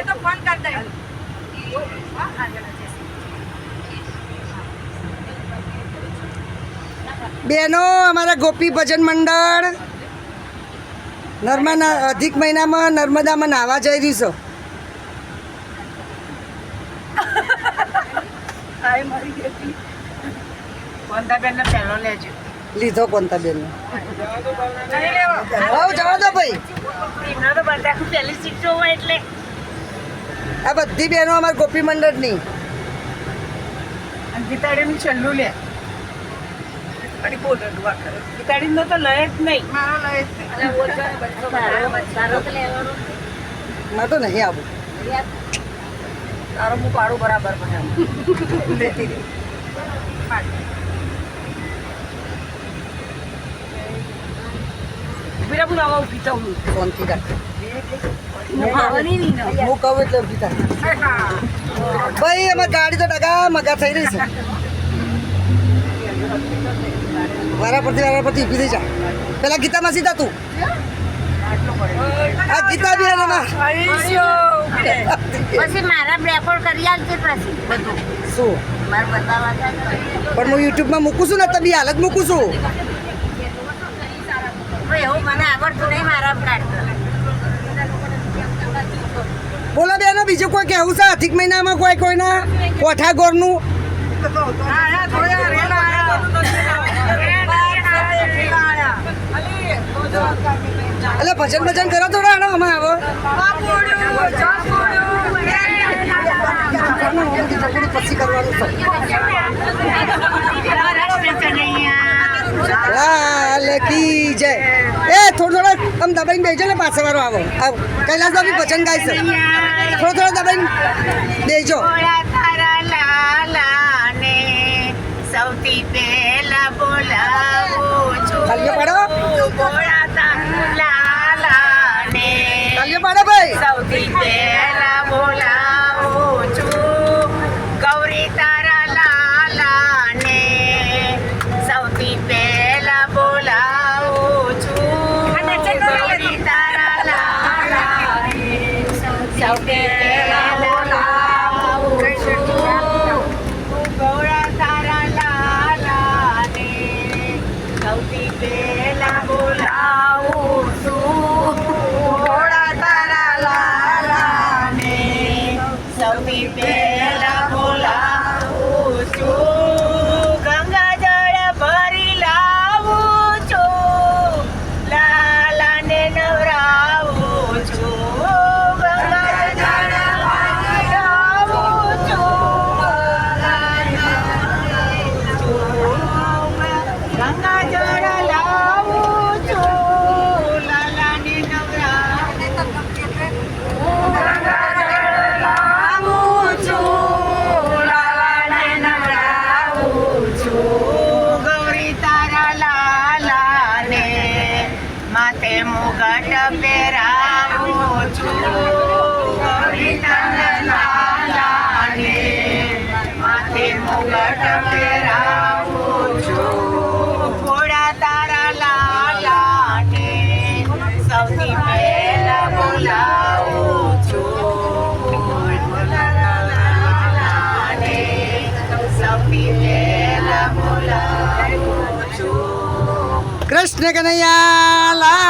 તો ફોન કર દે. બહેનો અમારા ગોપી ભજન મંડળ નર્મદા અધિક મહિનામાં નર્મદામાં નાહવા જઈ રહ્યું છે લીધો કોનતા બેન જવા દો ભાઈ આ બધી બહેનો અમારા ગોપી મંડળની ગીતાડીનું છેલ્લું લે ગીતાડીનો તો લય જ નહીં. મારે તો નહીં આવું તારો હું પાડું બરાબર લેતી રહી. ઉભી હું આવા ઉભી થઉં ફોનથી રાખ હું ખાવાની નહીં ને. હું કહું એટલે ઊભી થાય ભાઈ અમારી ગાડી તો ડગા મગા થઈ રહી છે વારા પરથી ઊભી થઈ જા પેલા ગીતામાં સીધા તું આ ગીતા બી એનામાં પછી મારા રેકોર્ડ કરી આલજે પછી બધું શું મારે બતાવવા જાય પણ હું યુટ્યુબમાં મૂકું છું ને તમે હાલત મૂકું છું એવું મને આવડતું નહીં મારા ફ્લેટ બોલો બેનો બીજું કોઈ કહેવું છે અધિક મહિનામાં કોઈના કોઠા ગોરનું એટલે ભજન ભજન કરો થોડા આનો અમે આવો પછી કરવાનું છે લાલ કી જય એ થોડો આમ દબાઈને બેસજો ને પાછળ વાળો આવો કૈલાસમાં બી ભજન ગાય છે થોડો દબાઈને બેસજો સૌથી પહેલા બોલાવું છું તાલીઓ પાડો લાલાને તાલીઓ પાડો ભાઈ સૌથી પહેલા બોલાવું છું ગૌરી તારા લાલાને સૌથી પહેલા બોલાવું છું ગૌરી તારા લાલાને સૌથી પહેલા બોલાવું છું ગૌરા તારા લાલાને સૌથી પહેલા બોલાવું છું ગોળા તારા લાલાને સૌથી પહેલા બોલાવું છું ગંગા જળ ભરી લાવું છું લાલાને નવરાવું છું ગંગા જળ ભરી લાવું છું ગંગા જળ લાવું છું લાલાને નવરાવું છું લાલાને નવરાવું છું ગૌરી તારા લાલાને માથે મુગટ પહેરાવું છું ગૌરી તારા લાલાને માથે મુગટ પહેરાવું છું ઘોડા તારા લાલાને સૌથી પહેલા બોલાવું છું લાલાને સૌથી પહેલા બોલાવું છું કૃષ્ણ કનૈયા લાલ